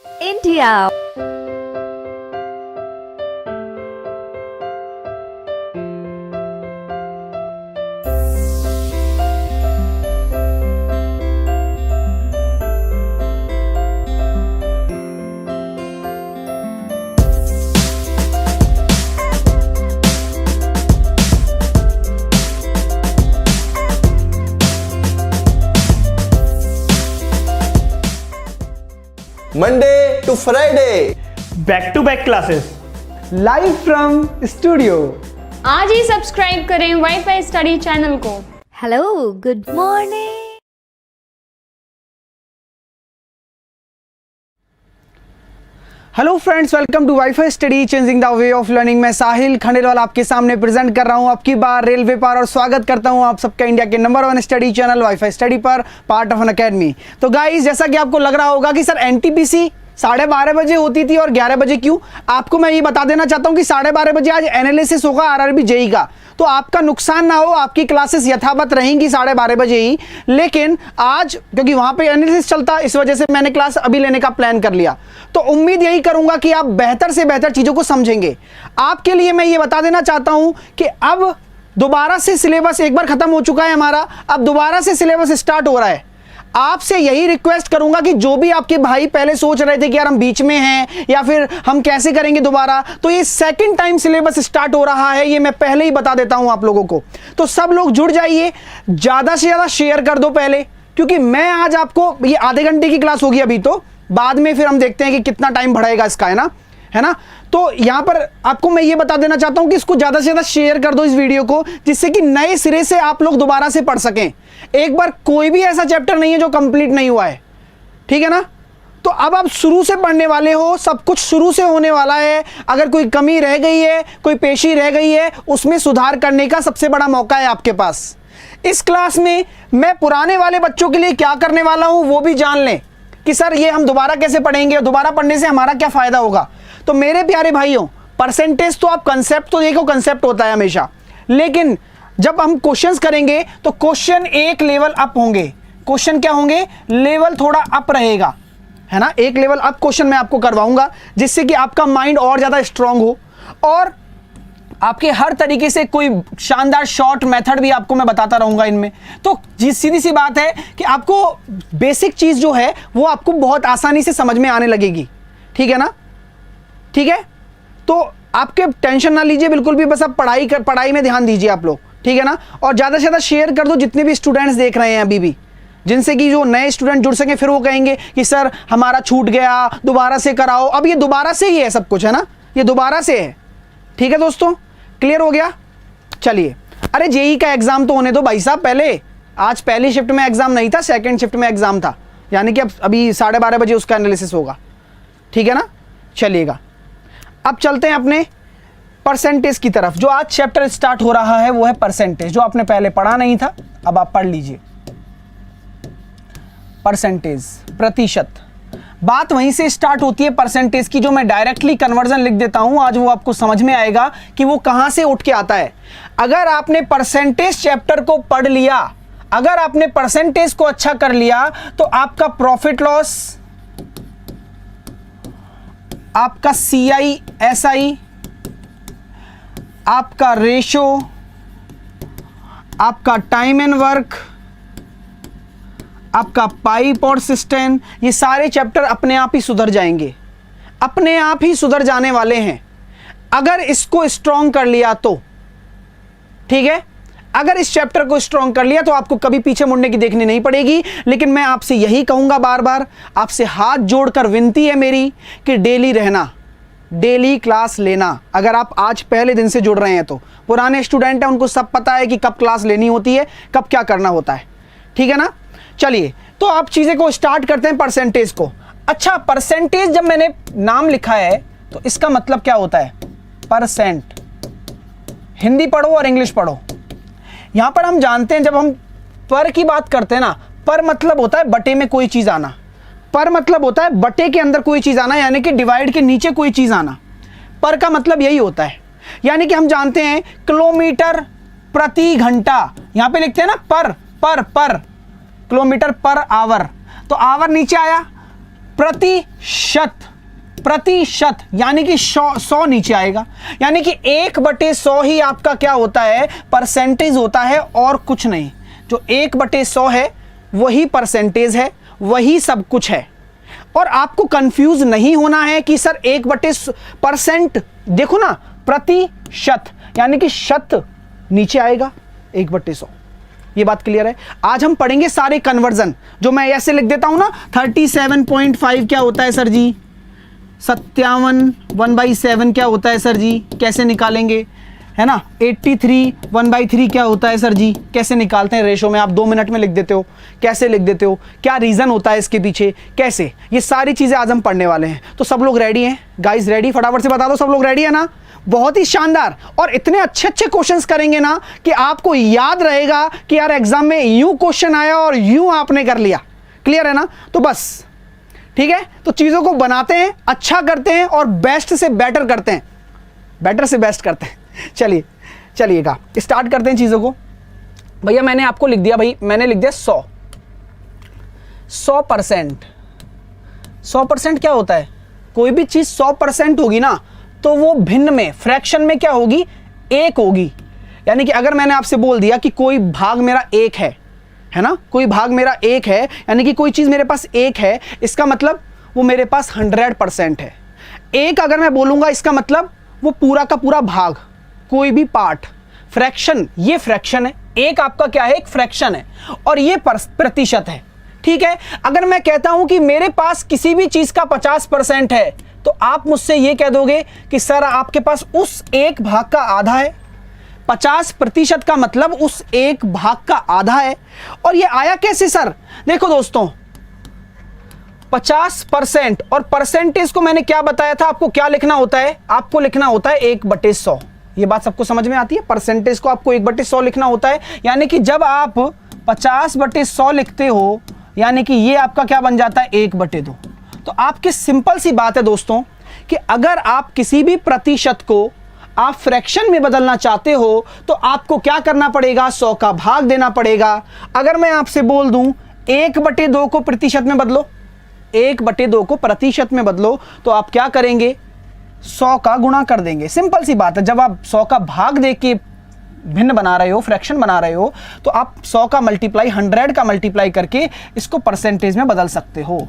India. Monday to Friday. Back to back classes live from studio. आज ही subscribe करें WiFi study channel को। Hello, good morning. Hello friends, welcome to WiFi study changing the way of learning. मैं साहिल खंडेलवाल आपके सामने present कर रहा हूं आपकी बार रेलवे पर, और स्वागत करता हूं आप सबका इंडिया के number 1 study channel wifi study पर, पार्ट ऑफ एन अकेडमी। तो गाइस, जैसा कि आपको लग रहा होगा कि सर एनटीपीसी 12:30 बजे होती थी और 11 बजे क्यों, आपको मैं ये बता देना चाहता हूं कि 12:30 बजे आज एनालिसिस होगा आरआरबी जेई का। तो आपका नुकसान ना हो, आपकी क्लासेस यथावत रहेंगी 12:30 बजे ही, लेकिन आज क्योंकि वहां पे एनालिसिस चलता, इस वजह से मैंने क्लास अभी लेने का प्लान कर लिया। तो उम्मीद यही करूंगा कि आप बेहतर से बेहतर चीजों को समझेंगे। आपके लिए मैं ये बता देना चाहता हूं कि अब दोबारा से सिलेबस एक बार खत्म हो चुका है हमारा, अब दोबारा से सिलेबस स्टार्ट हो रहा है। आपसे यही रिक्वेस्ट करूंगा कि जो भी आपके भाई पहले सोच रहे थे कि यार हम बीच में हैं या फिर हम कैसे करेंगे दोबारा, तो ये सेकंड टाइम सिलेबस स्टार्ट हो रहा है, ये मैं पहले ही बता देता हूं आप लोगों को। तो सब लोग जुड़ जाइए, ज्यादा से ज्यादा शेयर कर दो पहले, क्योंकि मैं आज आपको, ये आधे घंटे की क्लास होगी अभी, तो बाद में फिर हम देखते हैं कि कितना टाइम बढ़ेगा इसका, है ना। तो यहां पर आपको मैं ये बता देना चाहता हूं कि इसको ज्यादा से ज्यादा शेयर कर दो इस वीडियो को, जिससे कि नए सिरे से आप लोग दोबारा से पढ़ सकें। एक बार कोई भी ऐसा चैप्टर नहीं है जो कंप्लीट नहीं हुआ है, ठीक है ना। तो अब आप शुरू से पढ़ने वाले हो, सब कुछ शुरू से होने वाला है। अगर कोई कमी रह गई है, कोई पेशी रह गई है, उसमें सुधार करने का सबसे बड़ा मौका है आपके पास। इस क्लास में मैं पुराने वाले बच्चों के लिए क्या करने वाला हूं वो भी जान लें कि सर ये हम दोबारा कैसे पढ़ेंगे, दोबारा पढ़ने से हमारा क्या फायदा होगा। तो मेरे प्यारे भाइयों, परसेंटेज तो आप कंसेप्ट तो देखो, कंसेप्ट होता है हमेशा, लेकिन जब हम क्वेश्चंस करेंगे तो क्वेश्चन एक लेवल अप होंगे। क्वेश्चन क्या होंगे? लेवल थोड़ा अप रहेगा, है ना। एक लेवल अप क्वेश्चन मैं आपको करवाऊंगा, जिससे कि आपका माइंड और ज्यादा स्ट्रांग हो, और आपके हर तरीके से कोई शानदार शॉर्ट मेथड भी आपको मैं बताता रहूंगा इनमें। तो सीधी सी बात है कि आपको बेसिक चीज जो है वो आपको बहुत आसानी से समझ में आने लगेगी, ठीक है ना। ठीक है, तो आपके टेंशन ना लीजिए बिल्कुल भी, बस आप पढ़ाई में ध्यान दीजिए आप लोग, ठीक है ना। और ज्यादा से ज्यादा शेयर कर दो जितने भी स्टूडेंट्स देख रहे हैं अभी भी, जिनसे कि जो नए स्टूडेंट जुड़ सके, फिर वो कहेंगे कि सर हमारा छूट गया, दोबारा से कराओ। अब ये दोबारा से ही है सब कुछ, है ना, ये दोबारा से है, ठीक है दोस्तों। क्लियर हो गया? चलिए, अरे जेई का एग्जाम तो होने दो भाई साहब पहले। आज पहली शिफ्ट में एग्जाम नहीं था, सेकंड शिफ्ट में एग्जाम था, यानी कि अब अभी 12:30 बजे उसका एनालिसिस होगा, ठीक है ना। चलिएगा, अब चलते हैं अपने परसेंटेज की तरफ। जो आज चैप्टर स्टार्ट हो रहा है वो है परसेंटेज, जो आपने पहले पढ़ा नहीं था, अब आप पढ़ लीजिए। परसेंटेज, प्रतिशत, बात वहीं से स्टार्ट होती है परसेंटेज की, जो मैं डायरेक्टली कन्वर्जन लिख देता हूं, आज वो आपको समझ में आएगा कि वो कहां से उठ के आता है। अगर आपने परसेंटेज चैप्टर को पढ़ लिया, अगर आपने परसेंटेज को अच्छा कर लिया, तो आपका प्रॉफिट लॉस, आपका सीआई एसआई, आपका रेशो, आपका टाइम एंड वर्क, आपका पाइप और सिस्टम, ये सारे चैप्टर अपने आप ही सुधर जाएंगे, अपने आप ही सुधर जाने वाले हैं अगर इसको स्ट्रॉन्ग कर लिया तो, ठीक है। अगर इस चैप्टर को स्ट्रॉन्ग कर लिया तो आपको कभी पीछे मुड़ने की देखनी नहीं पड़ेगी। लेकिन मैं आपसे यही कहूंगा, बार बार आपसे हाथ जोड़कर विनती है मेरी कि डेली रहना, डेली क्लास लेना। अगर आप आज पहले दिन से जुड़ रहे हैं तो, पुराने स्टूडेंट हैं उनको सब पता है कि कब क्लास लेनी होती है, कब क्या करना होता है, ठीक है ना। चलिए, तो आप चीजें को स्टार्ट करते हैं परसेंटेज को। अच्छा, परसेंटेज जब मैंने नाम लिखा है तो इसका मतलब क्या होता है? परसेंट। हिंदी पढ़ो और इंग्लिश पढ़ो। यहां पर हम जानते हैं, जब हम पर की बात करते हैं ना, पर मतलब होता है बटे में कोई चीज आना, पर मतलब होता है बटे के अंदर कोई चीज आना, यानी कि डिवाइड के नीचे कोई चीज आना। पर का मतलब यही होता है, यानी कि हम जानते हैं किलोमीटर प्रति घंटा, यहां पे लिखते हैं ना पर किलोमीटर पर आवर, तो आवर नीचे आया, प्रतिशत यानी कि 100 नीचे आएगा, यानी कि 1/100 ही आपका क्या होता है, परसेंटेज होता है और कुछ नहीं। जो 1/100 है वही परसेंटेज है, वही सब कुछ है। और आपको कंफ्यूज नहीं होना है कि सर 1/% देखो ना, प्रतिशत यानी कि शत नीचे आएगा, 1/100। ये बात क्लियर है। आज हम पढ़ेंगे सारे कन्वर्जन, जो मैं ऐसे लिख देता हूं ना, 37.5 क्या होता है सर जी, 57 1/7 क्या होता है सर जी, कैसे निकालेंगे, है ना। 83 1/3 क्या होता है सर जी, कैसे निकालते हैं रेशो में, आप 2 मिनट में लिख देते हो, कैसे लिख देते हो, क्या रीजन होता है इसके पीछे, कैसे, ये सारी चीजें आज हम पढ़ने वाले हैं। तो सब लोग रेडी हैं गाइस? रेडी? फटाफट से बता दो सब लोग रेडी है ना। बहुत ही शानदार, और इतने अच्छे अच्छे क्वेश्चंस करेंगे ना कि आपको याद रहेगा कि यार एग्जाम में यूं क्वेश्चन आया और यूं आपने कर लिया। क्लियर है ना? तो बस ठीक है, तो चीजों को बनाते हैं, अच्छा करते हैं और बेस्ट से बेटर करते हैं, बेटर से बेस्ट करते हैं। चलिए चलिएगा स्टार्ट करते हैं चीजों को। भैया मैंने आपको लिख दिया, भाई मैंने लिख दिया 100%। 100% क्या होता है, कोई भी चीज 100% होगी ना तो वो भिन्न में, फ्रैक्शन में क्या होगी, 1 होगी। यानी कि अगर मैंने आपसे बोल दिया कि कोई भाग मेरा 1 है ना, कोई भाग मेरा 1 है, यानी कि कोई चीज मेरे पास 1 है, इसका मतलब वो मेरे पास 100% है। 1 अगर मैं बोलूंगा इसका मतलब वो पूरा का पूरा भाग, कोई भी पार्ट, फ्रैक्शन, ये फ्रैक्शन है। 1 आपका क्या है, एक फ्रैक्शन है, और ये प्रतिशत है। ठीक है, अगर मैं कहता हूं कि मेरे पास किसी भी चीज का 50% है, तो आप मुझसे ये कह दोगे कि सर आपके पास उस 1 भाग का आधा है। 50% का मतलब उस 1 भाग का आधा है। और ये आया कैसे सर? देखो दोस्तों, 50% और परसेंटेज को मैंने क्या बताया था, आपको क्या लिखना होता है, आपको लिखना होता है 1/100। ये बात सबको समझ में आती है? परसेंटेज को आपको 1/100 लिखना होता है, यानी कि जब आप 50/100 लिखते हो, यानी कि ये आपका क्या बन जाता है, 1/2। तो आपकी सिंपल सी बात है दोस्तों कि अगर आप किसी भी प्रतिशत को आप फ्रैक्शन में बदलना चाहते हो तो आपको क्या करना पड़ेगा, 100 का भाग देना पड़ेगा। अगर मैं आपसे बोल दूं 1/2 को प्रतिशत में बदलो, 1/2 को प्रतिशत में बदलो, तो आप क्या करेंगे, 100 का गुणा कर देंगे। सिंपल सी बात है, जब आप 100 का भाग दे के भिन्न बना रहे हो, फ्रैक्शन बना रहे हो, तो आप 100 का मल्टीप्लाई 100 का मल्टीप्लाई करके इसको परसेंटेज में बदल सकते हो।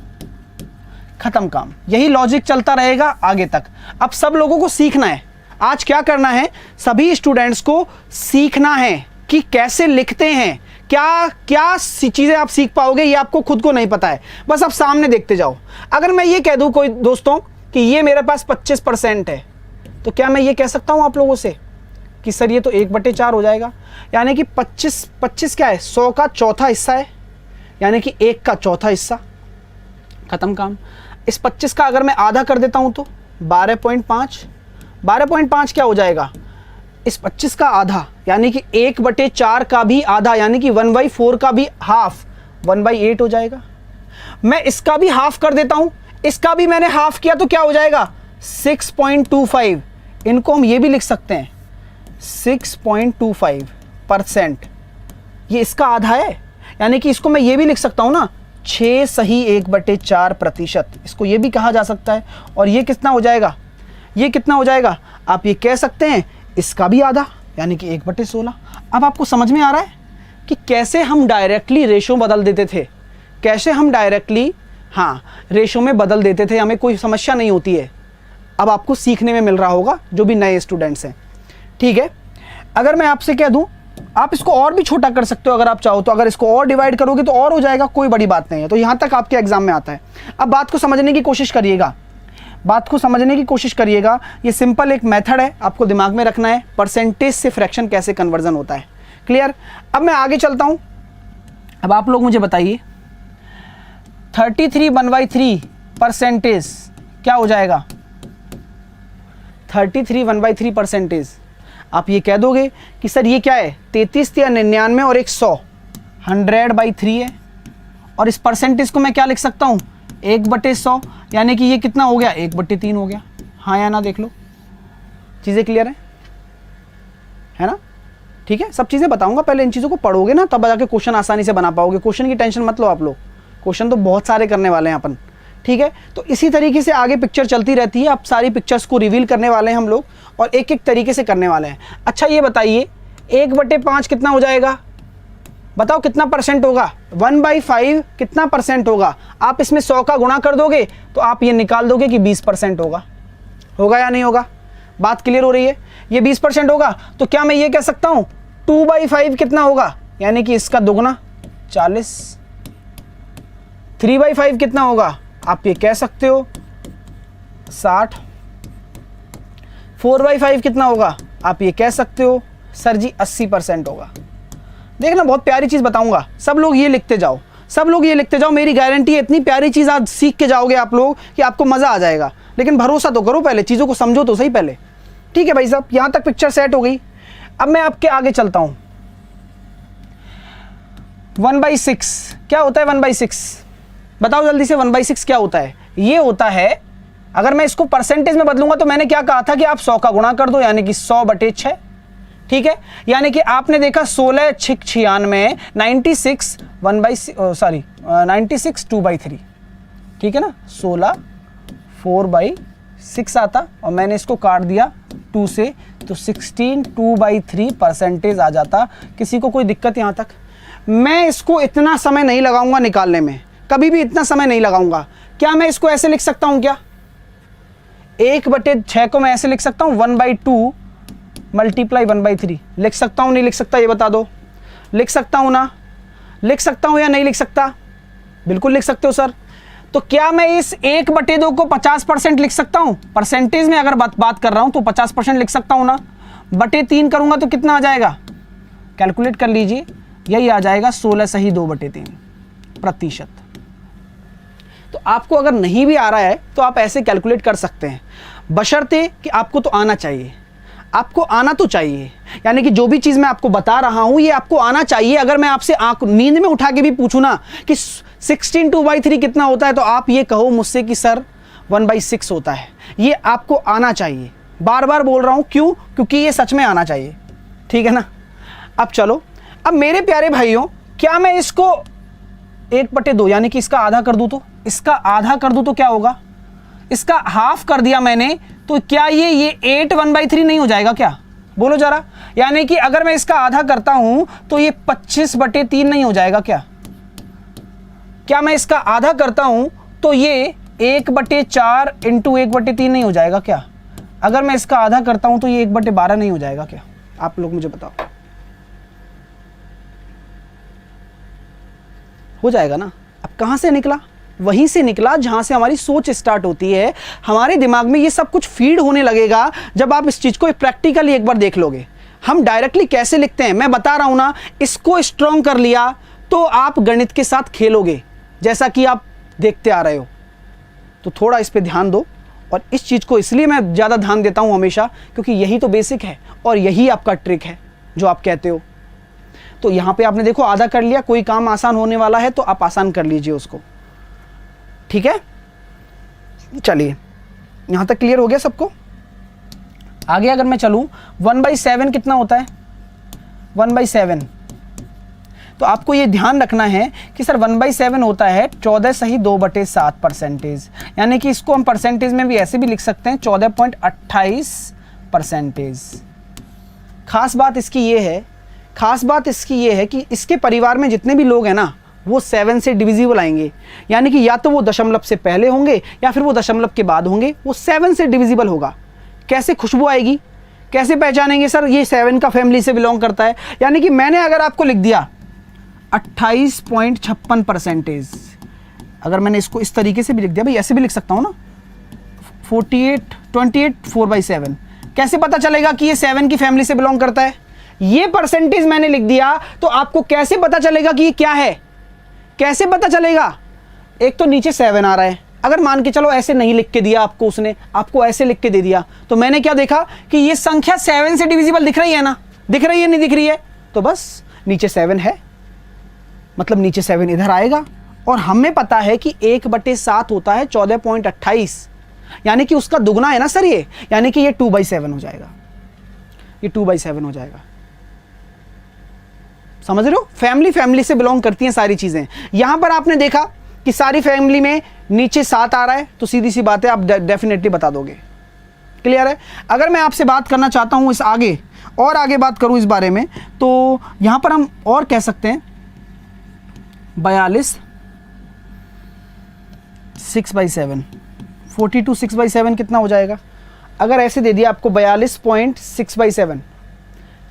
खत्म काम। यही लॉजिक चलता रहेगा आगे तक। अब सब लोगों को सीखना है, आज क्या करना है, सभी स्टूडेंट्स को सीखना है कि कैसे लिखते हैं, क्या क्या चीजें आप सीख पाओगे ये आपको खुद को नहीं पता है, बस आप सामने देखते जाओ। अगर मैं ये कह दूं कोई दोस्तों कि ये मेरे पास 25% है, तो क्या मैं ये कह सकता हूं आप लोगों से कि सर ये तो 1/4 हो जाएगा, यानी कि 25 क्या है, 100 का चौथा हिस्सा है, यानी कि 1 का चौथा हिस्सा। खत्म काम। इस 25 का अगर मैं आधा कर देता हूं तो 12.5 क्या हो जाएगा, इस 25 का आधा, यानी कि 1/4 का भी आधा, यानी कि 1/4 का भी हाफ, 1/8 हो जाएगा। मैं इसका भी हाफ कर देता हूं, इसका भी मैंने हाफ किया तो क्या हो जाएगा, 6.25। इनको हम ये भी लिख सकते हैं 6.25%, ये इसका आधा है, यानी कि इसको मैं ये भी लिख सकता हूं ना, 6 सही 1/4%, इसको ये भी कहा जा सकता है। और ये कितना हो जाएगा, ये कितना हो जाएगा, आप ये कह सकते हैं इसका भी आधा, यानी कि 1/16। अब आपको समझ में आ रहा है कि कैसे हम डायरेक्टली रेशो बदल देते थे, कैसे हम डायरेक्टली रेशो में बदल देते थे, हमें कोई समस्या नहीं होती है। अब आपको सीखने में मिल रहा होगा जो भी नए स्टूडेंट्स हैं। ठीक है, अगर मैं आपसे कह दूं आप इसको और भी छोटा कर सकते हो अगर आप चाहो तो, अगर इसको और डिवाइड करोगे तो और हो जाएगा, कोई बड़ी बात नहीं है। तो यहां तक आपके एग्जाम में आता है। अब बात को समझने की कोशिश करिएगा, बात को समझने की कोशिश करिएगा। ये सिंपल एक मेथड है, आपको दिमाग में रखना है, परसेंटेज से फ्रैक्शन कैसे कन्वर्जन होता है। क्लियर? अब मैं आगे चलता हूं। अब आप लोग मुझे बताइए 33 1/3 परसेंटेज क्या हो जाएगा, 33 1/3 परसेंटेज। आप ये कह दोगे कि सर ये क्या है, 33 या 99 और एक 100, 100/3 है। और इस परसेंटेज को मैं क्या लिख सकता हूँ, 1/100, यानी कि ये कितना हो गया, 1/3 हो गया। हाँ या ना देख लो, चीज़ें क्लियर है ना? ठीक है, सब चीज़ें बताऊंगा, पहले इन चीज़ों को पढ़ोगे ना तब जाके क्वेश्चन आसानी से बना पाओगे। क्वेश्चन की टेंशन मत लो आप लोग, क्वेश्चन तो बहुत सारे करने वाले हैं अपन। ठीक है, तो इसी तरीके से आगे पिक्चर चलती रहती है। अब सारी पिक्चर्स को रिवील करने वाले हैं हम लोग और एक एक तरीके से करने वाले हैं। अच्छा ये बताइए 1/5 कितना हो जाएगा, बताओ कितना परसेंट होगा? 1/5 कितना परसेंट होगा? आप इसमें 100 का गुणा कर दोगे तो आप ये निकाल दोगे कि 20% होगा। होगा या नहीं होगा? बात क्लियर हो रही है? ये 20% होगा तो क्या मैं ये कह सकता हूँ 2/5 कितना होगा, यानी कि इसका दुगना 40। 3/5 कितना होगा, आप ये कह सकते हो 60। 4/5 कितना होगा, आप ये कह सकते हो सर जी 80% होगा। देखना बहुत प्यारी चीज़ बताऊंगा, सब लोग ये लिखते जाओ, सब लोग ये लिखते जाओ, मेरी गारंटी है इतनी प्यारी चीज़ आज सीख के जाओगे आप लोग कि आपको मज़ा आ जाएगा। लेकिन भरोसा तो करो, पहले चीज़ों को समझो तो सही पहले। ठीक है भाई साहब, यहाँ तक पिक्चर सेट हो गई। अब मैं आपके आगे चलता हूँ। 1/6 क्या होता है? 1/6 बताओ जल्दी से, 1/6 क्या होता है? ये होता है, अगर मैं इसको परसेंटेज में बदलूंगा तो मैंने क्या कहा था कि आप 100 का गुणा कर दो, यानी कि 100/6। ठीक है, यानी कि आपने देखा 16 6 96 96 96 2/3। ठीक है ना, 16 4/6 आता और मैंने इसको काट दिया 2 से, तो 16 2/3 परसेंटेज आ जाता। किसी को कोई दिक्कत यहाँ तक? मैं इसको इतना समय नहीं लगाऊंगा निकालने में, कभी भी इतना समय नहीं लगाऊंगा। क्या मैं इसको ऐसे लिख सकता हूं? क्या 1/6 को मैं ऐसे लिख सकता हूं 1/2 मल्टीप्लाई 1/3? लिख सकता हूं नहीं लिख सकता, ये बता दो। लिख सकता हूं ना? लिख सकता हूं या नहीं लिख सकता? बिल्कुल लिख सकते हो सर। तो क्या मैं इस 1/2 को 50% लिख सकता हूं? परसेंटेज में अगर बात कर रहा हूं तो 50% लिख सकता हूं ना? /3 करूंगा तो कितना आ जाएगा? कैलकुलेट कर लीजिए, यही आ जाएगा 16 सही 2/3 प्रतिशत। तो आपको अगर नहीं भी आ रहा है तो आप ऐसे कैलकुलेट कर सकते हैं, बशर्ते कि आपको तो आना चाहिए। आपको आना तो चाहिए, यानी कि जो भी चीज़ मैं आपको बता रहा हूं ये आपको आना चाहिए। अगर मैं आपसे नींद में उठा के भी पूछूं ना कि 16 2/3 कितना होता है, तो आप ये कहो मुझसे कि सर 1/6 होता है। ये आपको आना चाहिए, बार बार बोल रहा हूं। क्यों? क्योंकि ये सच में आना चाहिए। ठीक है ना? अब चलो, अब मेरे प्यारे भाइयों, क्या मैं इसको 1/2 यानी कि इसका आधा कर दूं तो? इसका आधा कर दूं तो क्या होगा? इसका हाफ कर दिया मैंने, तो क्या ये 8 1/3 नहीं हो जाएगा क्या? बोलो जरा। यानी कि अगर मैं इसका आधा करता हूं तो ये 25/3 नहीं हो जाएगा क्या? क्या मैं इसका आधा करता हूं तो ये 1/4 इंटू 1/3 नहीं हो जाएगा क्या? अगर मैं इसका आधा करता हूं तो ये 1/12 नहीं हो जाएगा क्या? आप लोग मुझे बताओ। हो जाएगा ना? अब कहां से निकला? वहीं से निकला जहां से हमारी सोच स्टार्ट होती है। हमारे दिमाग में ये सब कुछ फीड होने लगेगा जब आप इस चीज को प्रैक्टिकली एक बार देख लोगे। हम डायरेक्टली कैसे लिखते हैं मैं बता रहा हूं ना। इसको स्ट्रॉन्ग कर लिया तो आप गणित के साथ खेलोगे, जैसा कि आप देखते आ रहे हो। तो थोड़ा इस पे ध्यान दो, और इस चीज को इसलिए मैं ज्यादा ध्यान देता हूं हमेशा, क्योंकि यही तो बेसिक है और यही आपका ट्रिक है जो आप कहते हो। तो यहां पे आपने देखो आधा कर लिया, कोई काम आसान होने वाला है तो आप आसान कर लीजिए उसको। ठीक है, चलिए यहां तक क्लियर हो गया सबको। आगे अगर मैं चलूं 1/7 कितना होता है? 1/7, तो आपको ये ध्यान रखना है कि सर 1/7 होता है 14 सही 2/7 परसेंटेज। यानी कि इसको हम परसेंटेज में भी ऐसे भी लिख सकते हैं 14.28%। खास बात इसकी ये है कि इसके परिवार में जितने भी लोग हैं ना वो 7 से डिविजिबल आएंगे। यानी कि या तो वो दशमलव से पहले होंगे या फिर वो दशमलव के बाद होंगे, वो 7 से डिविजिबल होगा। कैसे खुशबू आएगी, कैसे पहचानेंगे सर ये 7 का फैमिली से बिलोंग करता है? यानी कि मैंने अगर आपको लिख दिया 28.56%, अगर मैंने इसको इस तरीके से भी लिख दिया, भाई ऐसे भी लिख सकता हूँ ना, 28 4/7, कैसे पता चलेगा कि ये 7 की फैमिली से बिलोंग करता है? ये परसेंटेज मैंने लिख दिया तो आपको कैसे पता चलेगा कि ये क्या है? कैसे पता चलेगा? एक तो नीचे 7 आ रहा है, अगर मान के चलो ऐसे नहीं लिख के दिया आपको, उसने आपको ऐसे लिख के दे दिया, तो मैंने क्या देखा कि ये संख्या 7 से डिविजिबल दिख रही है ना? दिख रही है नहीं दिख रही है? तो बस नीचे 7 है, मतलब नीचे 7 इधर आएगा। और हमें पता है कि 1/7 होता है 14.28, यानी कि उसका दुगना है ना सर ये, यानी कि ये 2/7 हो जाएगा। ये 2/7 हो जाएगा। समझ रहे हो? फैमिली से बिलोंग करती हैं सारी चीजें। यहां पर आपने देखा कि सारी फैमिली में नीचे 7 आ रहा है तो सीधी सी बात है आप डेफिनेटली बता दोगे। क्लियर है? अगर मैं आपसे बात करना चाहता हूं इस आगे और आगे बात करूं इस बारे में, तो यहां पर हम और कह सकते हैं 42 6/7, 42 6/7 कितना हो जाएगा? अगर ऐसे दे दिया आपको 42.6/7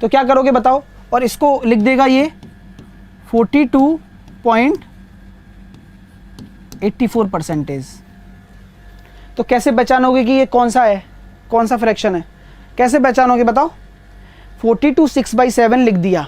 तो क्या करोगे बताओ? और इसको लिख देगा ये 42.84%। तो कैसे पहचानोगे कि ये कौन सा है, कौन सा फ्रैक्शन है? कैसे पहचानोगे बताओ? 42 6/7 लिख दिया,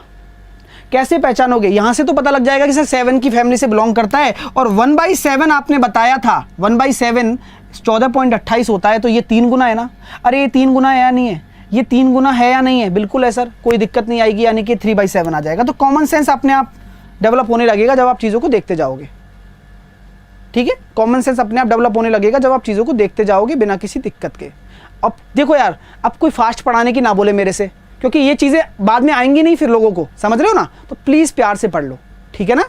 कैसे पहचानोगे? यहां से तो पता लग जाएगा कि सर 7 की फैमिली से बिलोंग करता है, और 1/7 आपने बताया था, 1/7 14.28 होता है, तो ये 3 गुना है ना। अरे ये 3 गुना है या नहीं है? ये 3 गुना है या नहीं है? बिल्कुल है सर, कोई दिक्कत नहीं आएगी, यानी कि 3/7 आ जाएगा। तो कॉमन सेंस अपने आप डेवलप होने लगेगा जब आप चीज़ों को देखते जाओगे। ठीक है, कॉमन सेंस अपने आप डेवलप होने लगेगा जब आप चीज़ों को देखते जाओगे बिना किसी दिक्कत के। अब देखो यार, अब कोई फास्ट पढ़ाने की ना बोले मेरे से, क्योंकि ये चीज़ें बाद में आएंगी नहीं फिर लोगों को, समझ रहे हो ना? तो प्लीज़ प्यार से पढ़ लो, ठीक है ना?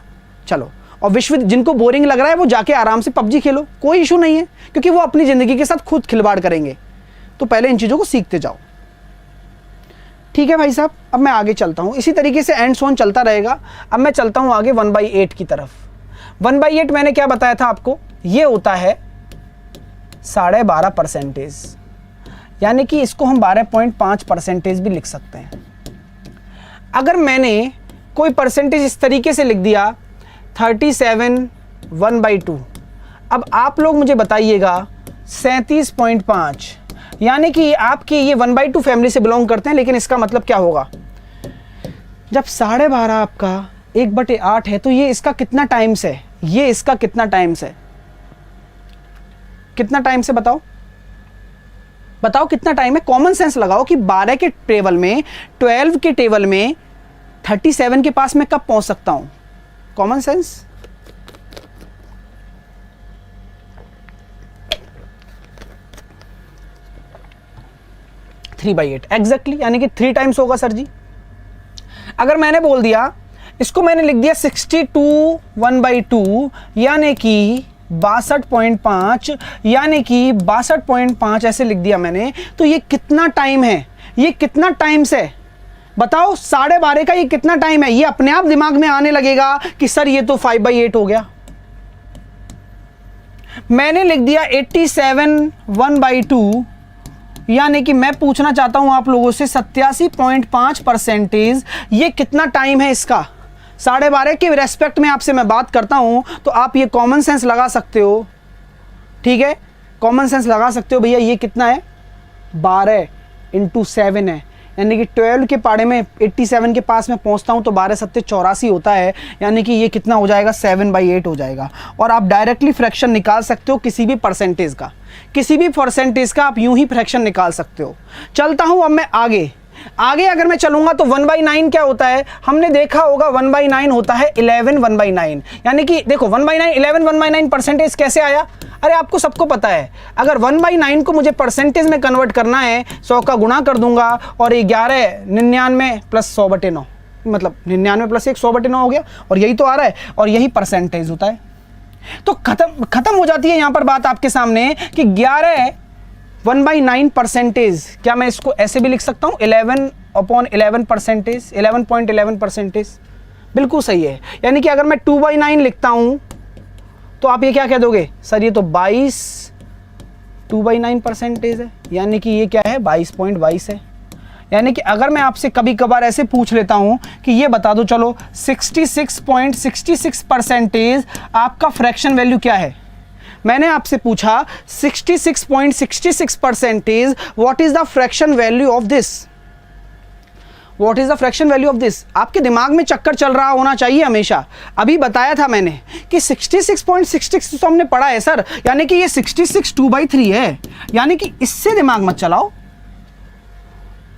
चलो, और जिनको बोरिंग लग रहा है वो जाके आराम से PUBG खेलो, कोई इशू नहीं है, क्योंकि वो अपनी ज़िंदगी के साथ खुद खिलवाड़ करेंगे। तो पहले इन चीज़ों को सीखते जाओ, ठीक है भाई साहब? अब मैं आगे चलता हूँ, इसी तरीके से एंड सोन चलता रहेगा। अब मैं चलता हूँ आगे 1/8 की तरफ। 1/8 मैंने क्या बताया था आपको? ये होता है 12.5%, यानी कि इसको हम 12.5% भी लिख सकते हैं। अगर मैंने कोई परसेंटेज इस तरीके से लिख दिया 37 1/2, अब आप लोग मुझे बताइएगा 37.5, यानी कि आपकी ये 1/2 फैमिली से बिलोंग करते हैं, लेकिन इसका मतलब क्या होगा? जब 12.5 आपका 1/8 है तो ये इसका कितना टाइम्स है? ये इसका कितना टाइम्स है? कितना टाइम्स है बताओ? बताओ कितना टाइम है? कॉमन सेंस लगाओ कि 12 के टेबल में, 12 के टेबल में 37 के पास मैं कब पहुंच सकता हूं? Common sense. Three by 8 exactly, यानी कि 3 टाइम्स होगा सर जी। अगर मैंने बोल दिया, इसको मैंने लिख दिया 62 1/2, यानी कि 62.5, यानी कि 62.5 ऐसे लिख दिया मैंने, तो ये कितना टाइम है? ये कितना टाइम्स है बताओ? 12.5 का ये कितना टाइम है? ये अपने आप दिमाग में आने लगेगा कि सर ये तो 5/8 हो गया। मैंने लिख दिया 87 1/2, यानी कि मैं पूछना चाहता हूं आप लोगों से 87.5%, ये कितना टाइम है इसका? 12.5 के रेस्पेक्ट में आपसे मैं बात करता हूं, तो आप ये कॉमन सेंस लगा सकते हो, ठीक है? कॉमन सेंस लगा सकते हो भैया, ये कितना है? 12 × 7 है, यानी कि 12 के पाड़े में 87 के पास में पहुंचता हूं तो 12 7 84 होता है, यानी कि ये कितना हो जाएगा? 7/8 हो जाएगा। और आप डायरेक्टली फ्रैक्शन निकाल सकते हो किसी भी परसेंटेज का, किसी भी परसेंटेज का आप यूं ही फ्रैक्शन निकाल सकते हो। चलता हूं अब मैं आगे अगर मैं चलूंगा तो 1/9 क्या होता है? हमने देखा होगा 1/9 होता है 11 1/9, यानी कि देखो 1/9 11 1/9 परसेंटेज कैसे आया? अरे आपको सबको पता है, अगर 1/9 को मुझे परसेंटेज में कन्वर्ट करना है, 100 का गुणा कर दूंगा, और 11 99 प्लस 100/9, मतलब 99 प्लस 1 100/9 हो गया, और यही तो आ रहा है, और यही परसेंटेज होता है। तो खत्म हो जाती है यहां पर बात आपके सामने कि 11 1/9 परसेंटेज, क्या मैं इसको ऐसे भी लिख सकता हूं? 11/11%, 11.11%, बिल्कुल सही है। यानी कि अगर मैं 2/9 लिखता हूं तो आप ये क्या कह दोगे? सर ये तो 22 2/9% है, यानी कि ये क्या है? 22.22 है। यानी कि अगर मैं आपसे कभी कभार ऐसे पूछ लेता हूं कि ये बता दो चलो 66.66% आपका फ्रैक्शन वैल्यू क्या है? मैंने आपसे पूछा 66.66%, what is the fraction value of this? What is the fraction value of this? आपके दिमाग में चक्कर चल रहा होना चाहिए हमेशा। अभी बताया था मैंने कि 66.66 तो हमने पढ़ा है सर, यानी कि ये 66 2/3 है, यानी कि इससे दिमाग मत चलाओ।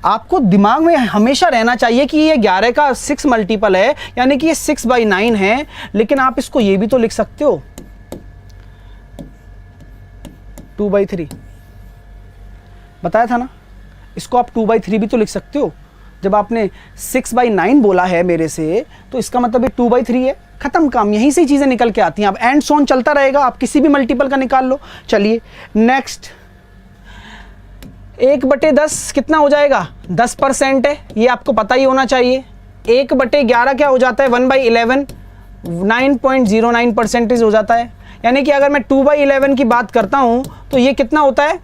आपको दिमाग में हमेशा रहना चाहिए कि ये 11 का 6 मल्टीपल है, यानी कि ये 6/9 है। लेकिन आप इसको ये भी तो लिख सकते हो 2/3, बताया था ना, इसको आप 2/3 भी तो लिख सकते हो। जब आपने 6/9 बोला है मेरे से, तो इसका मतलब ये 2/3 है। खत्म काम, यहीं से चीजें निकल के आती हैं। अब एंड सोन चलता रहेगा, आप किसी भी मल्टीपल का निकाल लो। चलिए नेक्स्ट, 1/10 कितना हो जाएगा? 10% है, ये आपको पता ही होना चाहिए। 1/11 क्या हो जाता है? 1/11 9.09% हो जाता है। यानी कि अगर मैं 2/11 की बात करता हूं तो ये कितना होता है?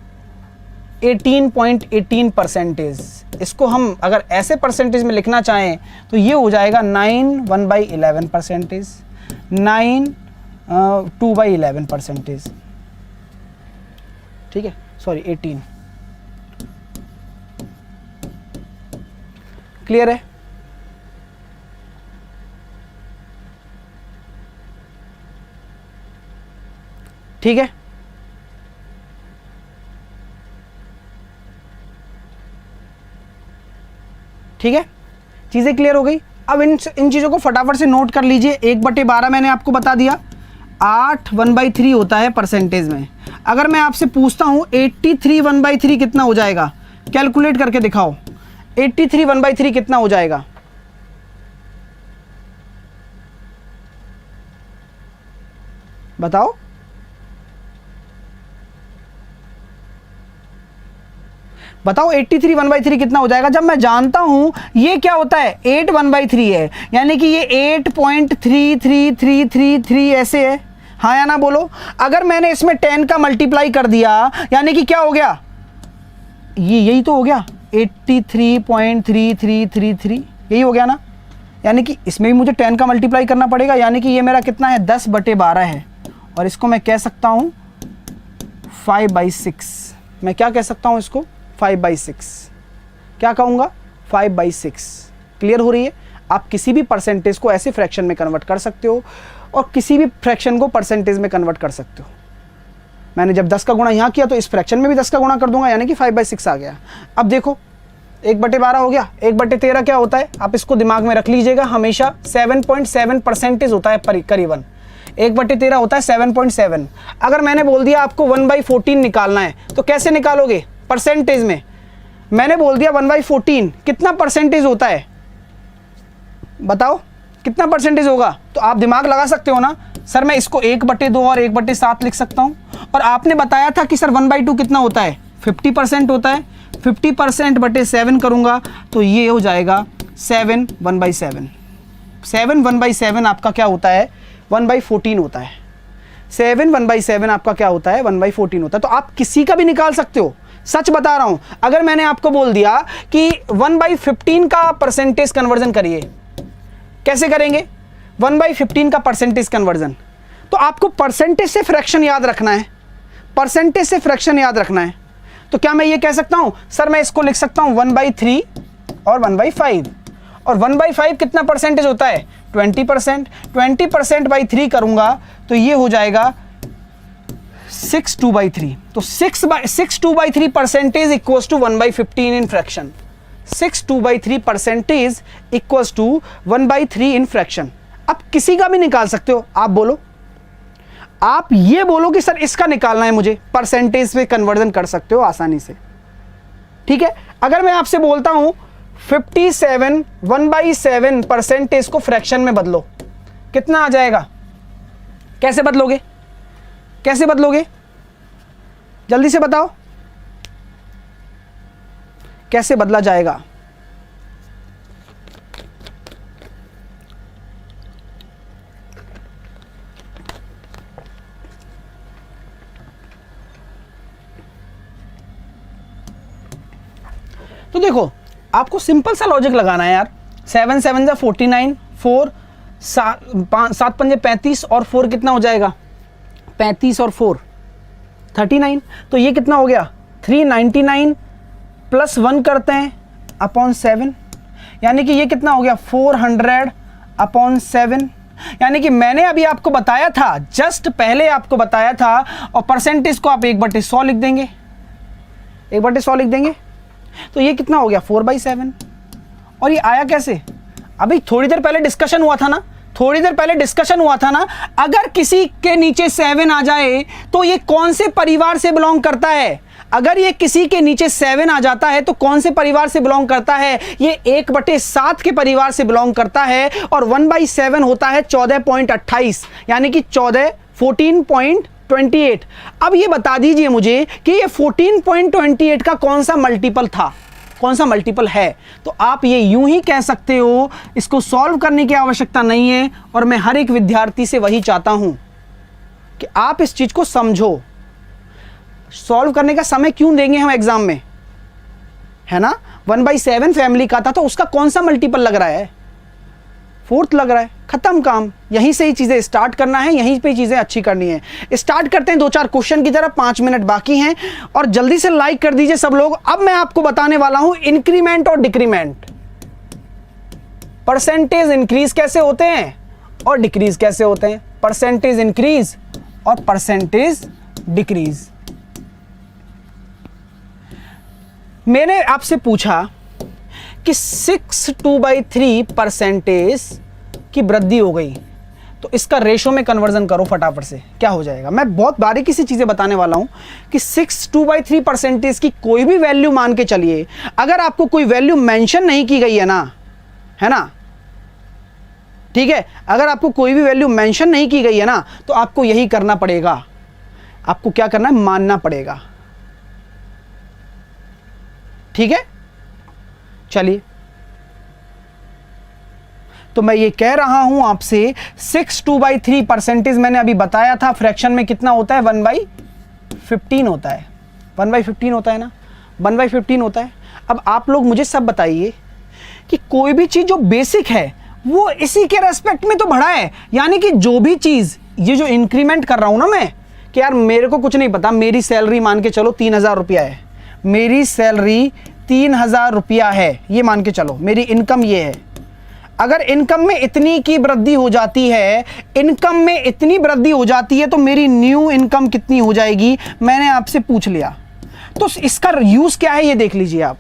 18.18%। इसको हम अगर ऐसे परसेंटेज में लिखना चाहें तो ये हो जाएगा 9 1/11%, 9 2/11%। ठीक है, सॉरी 18। क्लियर है? ठीक है, ठीक है, चीजें क्लियर हो गई। अब इन चीजों को फटाफट से नोट कर लीजिए। 1/12 मैंने आपको बता दिया, 8 1/3 होता है परसेंटेज में। अगर मैं आपसे पूछता हूं 83 1/3 कितना हो जाएगा? कैलकुलेट करके दिखाओ। 83 1/3 कितना हो जाएगा? बताओ। बताओ 83 1/3 कितना हो जाएगा? जब मैं जानता हूं ये क्या होता है, 8 1/3 है, यानी कि ये 8.3333 ऐसे है। हाँ या ना बोलो। अगर मैंने इसमें 10 का मल्टीप्लाई कर दिया, यानी कि क्या हो गया? ये यही तो हो गया, 83.3333, यही हो गया ना। यानी कि इसमें भी मुझे 10 का मल्टीप्लाई करना पड़ेगा, यानी कि ये मेरा कितना है? 10/12 है। और इसको मैं कह सकता हूं 5/6। मैं क्या कह सकता हूं इसको? 5/6। क्या कहूँगा? 5/6। क्लियर हो रही है? आप किसी भी परसेंटेज को ऐसे फ्रैक्शन में कन्वर्ट कर सकते हो और किसी भी फ्रैक्शन को परसेंटेज में कन्वर्ट कर सकते हो। मैंने जब 10 का गुणा यहाँ किया तो इस फ्रैक्शन में भी 10 का गुणा कर दूंगा, यानी कि 5/6 आ गया। अब देखो 1/12 हो गया। 1/13 क्या होता है? आप इसको दिमाग में रख लीजिएगा हमेशा, 7.7% होता है करीबन। 1/13 होता है 7.7। अगर मैंने बोल दिया आपको 1/14 निकालना है तो कैसे निकालोगे? परसेंटेज में। मैंने बोल दिया 1/14 कितना परसेंटेज होता है? बताओ कितना परसेंटेज होगा? तो आप दिमाग लगा सकते हो ना, सर मैं इसको 1/2 और 1/7 लिख सकता हूं। और आपने बताया था कि सर 1/2 कितना होता है? 50% होता है। 50% बटे 7 करूंगा तो ये हो जाएगा 7 1/7। 7 1/7 आपका क्या होता है? 1/14 होता है। 7 1/7 आपका क्या होता है? 1/14 होता है। तो आप किसी का भी निकाल सकते हो, सच बता रहा हूं। अगर मैंने आपको बोल दिया कि 1/15 का परसेंटेज कन्वर्जन करिए, कैसे करेंगे 1/15 का परसेंटेज कन्वर्जन? तो आपको परसेंटेज से फ्रैक्शन याद रखना है, परसेंटेज से फ्रैक्शन याद रखना है। तो क्या मैं ये कह सकता हूं, सर मैं इसको लिख सकता हूं 1/3 और 1/5। और 1/5 कितना परसेंटेज होता है? 20%। 20% by 3 करूंगा तो ये हो जाएगा 6 2/3। तो 6 2/3 percentage equals to 1/15 in fraction. 6 2/3 percentage equals to 1/3 in fraction. अब किसी का भी निकाल सकते हो। आप बोलो, आप ये बोलो कि सर इसका निकालना है मुझे, परसेंटेज पे कन्वर्जन कर सकते हो आसानी से। ठीक है, अगर मैं आपसे बोलता हूं 57 1/7 परसेंटेज को फ्रैक्शन में बदलो, कितना आ जाएगा? कैसे बदलोगे? कैसे बदलोगे? जल्दी से बताओ, कैसे बदला जाएगा? तो देखो, आपको सिंपल सा लॉजिक लगाना है यार। 7 7 जा 49, 4 7 5 35 और 4 कितना हो जाएगा? 35 और 4 39। तो ये कितना हो गया? 399 प्लस 1 करते हैं अपॉन 7, यानी कि ये कितना हो गया? 400 अपॉन 7। यानी कि मैंने अभी आपको बताया था, जस्ट पहले आपको बताया था, और परसेंटेज को आप 1/100 लिख देंगे, 1/100 लिख देंगे। तो ये कितना हो गया? 4/7। और ये आया कैसे? अभी थोड़ी देर पहले डिस्कशन हुआ था ना, थोड़ी देर पहले डिस्कशन हुआ था ना, अगर किसी के नीचे 7 आ जाए तो ये कौन से परिवार से बिलोंग करता है? अगर ये किसी के नीचे 7 आ जाता है तो कौन से परिवार से बिलोंग करता है? ये 1/7 के परिवार से बिलोंग करता है और 1/7 होता है 14.28 यानी कि 14.28। अब ये बता दीजिए मुझे कि ये 14.28 का कौन सा मल्टीपल था, कौन सा मल्टीपल है? तो आप ये यूं ही कह सकते हो, इसको सॉल्व करने की आवश्यकता नहीं है। और मैं हर एक विद्यार्थी से वही चाहता हूं कि आप इस चीज को समझो। सॉल्व करने का समय क्यों देंगे हम एग्जाम में, है ना? 1/7 फैमिली का था तो उसका कौन सा मल्टीपल लग रहा है? 4th लग रहा है। खत्म काम, यहीं से ही चीजें स्टार्ट करना है, यहीं पे चीजें अच्छी करनी है। स्टार्ट करते हैं 2-4 क्वेश्चन की तरफ, 5 मिनट बाकी हैं और जल्दी से लाइक कर दीजिए सब लोग। अब मैं आपको बताने वाला हूं इंक्रीमेंट और डिक्रीमेंट, परसेंटेज इंक्रीज कैसे होते हैं और डिक्रीज कैसे होते हैं, परसेंटेज इंक्रीज और परसेंटेज डिक्रीज। मैंने आपसे पूछा कि 6/2 परसेंटेज की वृद्धि हो गई तो इसका रेशो में कन्वर्जन करो फटाफट से, क्या हो जाएगा? मैं बहुत बारीकी से चीजें बताने वाला हूं कि 6/2 परसेंटेज की कोई भी वैल्यू मान के चलिए, अगर आपको कोई वैल्यू मेंशन नहीं की गई है ना, है ना, ठीक है, अगर आपको कोई भी वैल्यू मेंशन नहीं की गई है ना तो आपको यही करना पड़ेगा। आपको क्या करना है? मानना पड़ेगा। ठीक है, चलिए। तो मैं ये कह रहा हूं आपसे 6/2 परसेंटेज मैंने अभी बताया था फ्रैक्शन में कितना होता है? 1/15 होता है। 1/15 होता है ना, 1/15 होता है। अब आप लोग मुझे सब बताइए कि कोई भी चीज जो बेसिक है वो इसी के रेस्पेक्ट में तो बढ़ा है, यानी कि जो भी चीज, ये जो इंक्रीमेंट कर रहा हूं ना मैं, कि यार मेरे को कुछ नहीं पता, मेरी सैलरी मान के चलो 3000 रुपया है, मेरी सैलरी 3000 रुपया है, ये मान के चलो मेरी इनकम ये है। अगर इनकम में इतनी की वृद्धि हो जाती है, इनकम में इतनी वृद्धि हो जाती है तो मेरी न्यू इनकम कितनी हो जाएगी? मैंने आपसे पूछ लिया। तो इसका यूज क्या है ये देख लीजिए आप,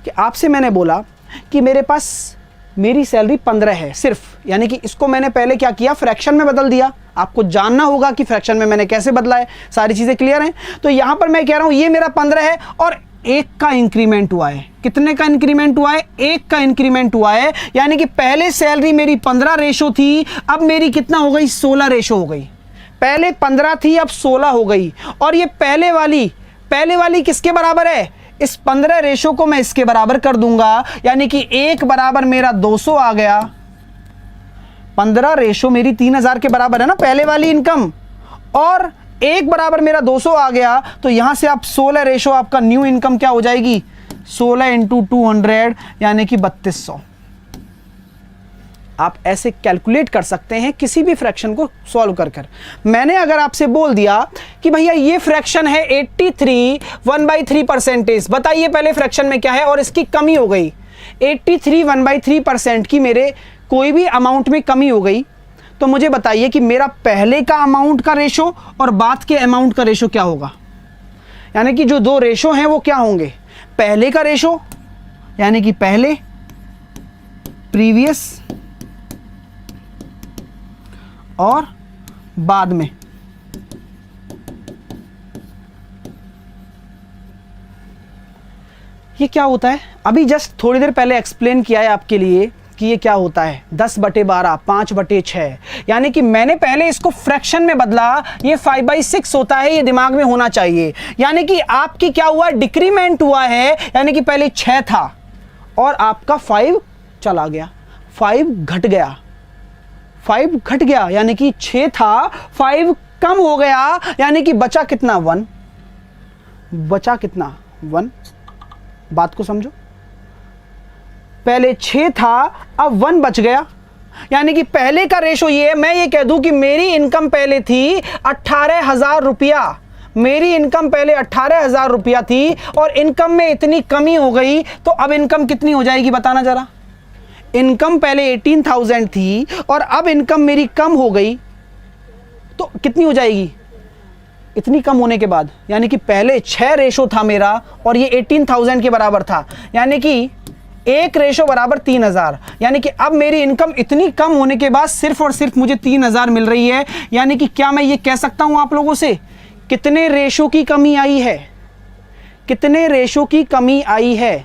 कि आपसे मैंने बोला कि मेरे पास मेरी सैलरी 15 है सिर्फ, यानी कि इसको मैंने पहले क्या किया? फ्रैक्शन में बदल दिया। आपको जानना होगा कि फ्रैक्शन में मैंने कैसे बदला है, सारी चीजें क्लियर हैं। तो यहां पर मैं कह रहा हूं ये मेरा 15 है और 1 का इंक्रीमेंट हुआ है। कितने का इंक्रीमेंट हुआ है? 1 का इंक्रीमेंट हुआ है, यानी कि पहले सैलरी मेरी 15 रेशो थी, अब मेरी कितना हो गई? 16 रेशो हो गई। पहले 15 थी, अब 16 हो गई। और ये पहले वाली किसके बराबर है? इस 15 रेशो को मैं इसके बराबर कर दूंगा, यानी कि 1 बराबर मेरा 200 आ गया। 15 रेशो मेरी 3000 के बराबर है ना पहले वाली इनकम, और 1 बराबर मेरा 200 आ गया। तो यहां से आप 16 रेशो, आपका न्यू इनकम क्या हो जाएगी? 16 × 200 यानी कि 3200। आप ऐसे कैलकुलेट कर सकते हैं किसी भी फ्रैक्शन को सॉल्व कर। मैंने अगर आपसे बोल दिया कि भैया ये फ्रैक्शन है 83 1/3 परसेंटेज, बताइए पहले फ्रैक्शन में क्या है और इसकी कमी हो गई 83 1/3% की, मेरे कोई भी अमाउंट में कमी हो गई, तो मुझे बताइए कि मेरा पहले का अमाउंट का रेशो और बाद के अमाउंट का रेशो क्या होगा? यानी कि जो दो रेशो हैं वो क्या होंगे? पहले का रेशो यानी कि पहले, प्रीवियस, और बाद में। ये क्या होता है? अभी जस्ट थोड़ी देर पहले एक्सप्लेन किया है आपके लिए कि ये क्या होता है। 10/12, 5/6, यानी कि मैंने पहले इसको फ्रैक्शन में बदला, ये 5/6 होता है, ये दिमाग में होना चाहिए। यानी कि आपकी क्या हुआ? डिक्रीमेंट हुआ है, यानी कि पहले 6 था और आपका 5 चला गया, 5 घट गया, 5 घट गया, यानी कि 6 था, 5 कम हो गया, यानी कि बचा कितना? 1। बचा कितना? 1। बात को समझो, पहले 6 था, अब 1 बच गया, यानी कि पहले का रेशो ये है। मैं ये कह दूं कि मेरी इनकम पहले थी 18,000 रुपया, मेरी इनकम पहले 18,000 रुपया थी और इनकम में इतनी कमी हो गई, तो अब इनकम कितनी हो जाएगी बताना जरा? इनकम पहले 18,000 थी और अब इनकम मेरी कम हो गई, तो कितनी हो जाएगी? इतनी कम होने के बाद, यानी कि पहले 6 रेशो था मेरा और ये 18,000 के बराबर था, यानी कि 1 रेशो बराबर 3000, यानी कि अब मेरी इनकम इतनी कम होने के बाद सिर्फ और सिर्फ मुझे 3000 मिल रही है। यानी कि क्या मैं ये कह सकता हूं आप लोगों से कितने रेशो की कमी आई है? कितने रेशो की कमी आई है?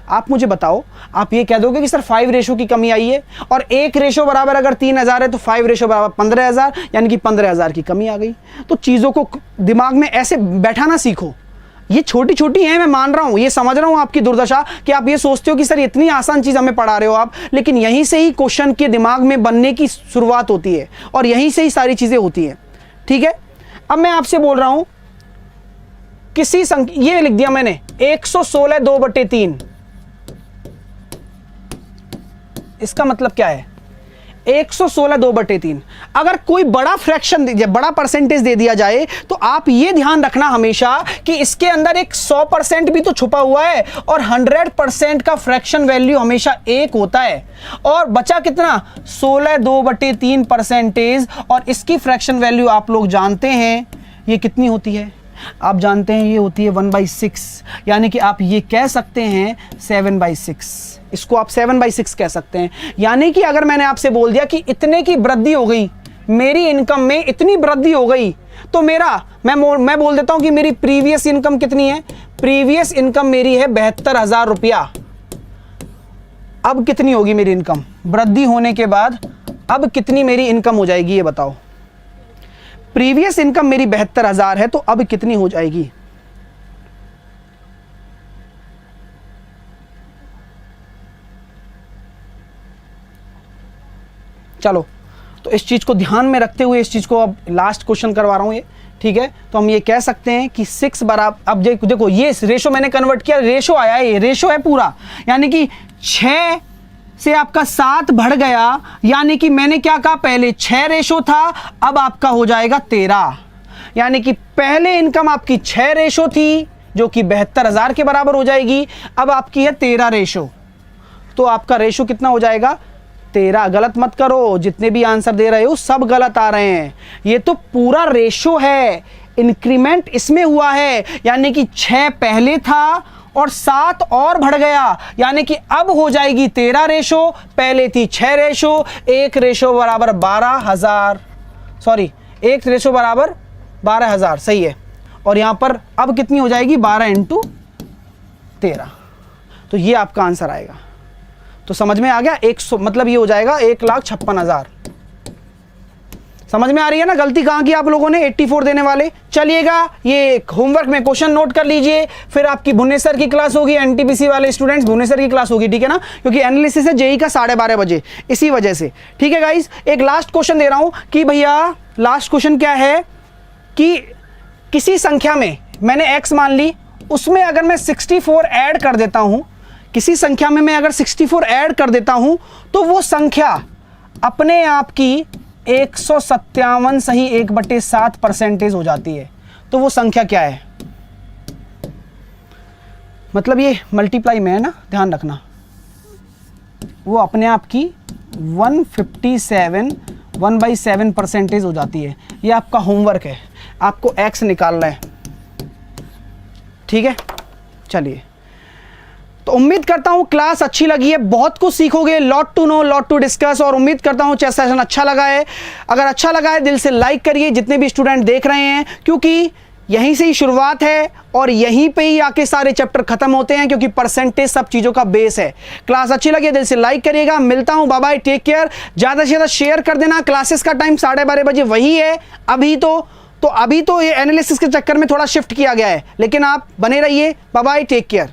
आप मुझे बताओ। आप ये कह दोगे कि सर 5 रेशो की कमी आई है, और 1 रेशो बराबर अगर 3000 है तो 5 रेशो बराबर 15000, यानी कि 15000 की कमी आ गई। तो चीज़ों को दिमाग में ऐसे बैठाना सीखो। ये छोटी छोटी हैं, मैं मान रहा हूँ, ये समझ रहा हूँ आपकी दुर्दशा कि आप ये सोचते हो कि सर इतनी आसान चीज़ हमें पढ़ा रहे हो आप, लेकिन यहीं से ही क्वेश्चन के दिमाग में बनने की शुरुआत होती है और यहीं से ही सारी चीज़ें होती हैं। ठीक है, अब मैं आपसे बोल रहा हूँ किसी संख्या, ये लिख दिया मैंने 116 2/3। इसका मतलब क्या है? 116 2/3। अगर कोई बड़ा फ्रैक्शन बड़ा परसेंटेज दे दिया जाए तो आप ये ध्यान रखना हमेशा कि इसके अंदर एक 100% भी तो छुपा हुआ है, और 100% का फ्रैक्शन वैल्यू हमेशा 1 होता है। और बचा कितना? 16 2/3 परसेंटेज, और इसकी फ्रैक्शन वैल्यू आप लोग जानते हैं ये कितनी होती है? आप जानते हैं ये होती है 1/6, यानी कि आप ये कह सकते हैं 7/6। इसको आप 7/6 कह सकते हैं। यानी कि अगर मैंने आपसे बोल दिया कि इतने की वृद्धि हो गई, मेरी इनकम में इतनी वृद्धि हो गई, तो मैं बोल देता हूं कि मेरी प्रीवियस इनकम कितनी है? प्रीवियस इनकम मेरी है 72,000 रुपया। अब कितनी होगी मेरी इनकम वृद्धि होने के बाद? अब कितनी मेरी इनकम हो जाएगी ये बताओ? प्रीवियस इनकम मेरी 72,000 है, तो अब कितनी हो जाएगी? चलो, तो इस चीज को ध्यान में रखते हुए इस चीज को अब लास्ट क्वेश्चन करवा रहा हूं ये। ठीक है, तो हम ये कह सकते हैं कि 6 बराबर, अब देखो ये रेशो मैंने कन्वर्ट किया, रेशो आया, ये रेशो है पूरा, यानी कि 6 से आपका 7 बढ़ गया, यानी कि मैंने क्या कहा? पहले 6 रेशो था, अब आपका हो जाएगा 13। यानी कि पहले इनकम आपकी 6 रेशो थी जो कि 72,000 के बराबर हो जाएगी, अब आपकी है 13 रेशो। तो आपका रेशो कितना हो जाएगा? 13। गलत मत करो, जितने भी आंसर दे रहे हो सब गलत आ रहे हैं। ये तो पूरा रेशो है, इंक्रीमेंट इसमें हुआ है, यानी कि 6 पहले था और 7 और बढ़ गया, यानी कि अब हो जाएगी 13 रेशो, पहले थी 6 रेशो। 1 रेशो बराबर 12,000, सॉरी 1 रेशो बराबर 12,000, सही है। और यहां पर अब कितनी हो जाएगी? 12 × 13। तो ये आपका आंसर आएगा। तो समझ में आ गया? 100 मतलब ये हो जाएगा 1,56,000। समझ में आ रही है ना गलती कहाँ की आप लोगों ने? 84 देने वाले। चलिएगा, ये होमवर्क में क्वेश्चन नोट कर लीजिए, फिर आपकी भुवनेश्वर की क्लास होगी, एनटीपीसी वाले स्टूडेंट्स भुवनेश्वर की क्लास होगी, ठीक है ना? क्योंकि एनालिसिस है जेई का 12:30 बजे, इसी वजह से। ठीक है गाइस, एक लास्ट क्वेश्चन दे रहा हूं कि भैया लास्ट क्वेश्चन क्या है कि किसी संख्या में मैंने x मान ली, उसमें अगर मैं 64 ऐड कर देता हूं, किसी संख्या में मैं अगर 64 ऐड कर देता हूं, तो वो संख्या अपने आप की 157 सही 1/7 परसेंटेज हो जाती है। तो वो संख्या क्या है? मतलब ये मल्टीप्लाई में है ना, ध्यान रखना। वो अपने आप की 157 1/7 परसेंटेज हो जाती है। ये आपका होमवर्क है, आपको x निकालना है। ठीक है, चलिए, तो उम्मीद करता हूं क्लास अच्छी लगी है, बहुत कुछ सीखोगे, lot to know, lot to discuss, और उम्मीद करता हूं सेशन अच्छा लगा है। अगर अच्छा लगा है दिल से लाइक करिए जितने भी स्टूडेंट देख रहे हैं, क्योंकि यहीं से ही शुरुआत है और यहीं पे ही आके सारे चैप्टर खत्म होते हैं, क्योंकि परसेंटेज सब चीज़ों का बेस है। क्लास अच्छी लगी है दिल से लाइक करिएगा। मिलता हूं, बाय बाय, टेक केयर। ज़्यादा से ज़्यादा शेयर कर देना। क्लासेस का टाइम 12:30 बजे वही है अभी तो ये एनालिसिस के चक्कर में थोड़ा शिफ्ट किया गया है, लेकिन आप बने रहिए। Bye bye, take care.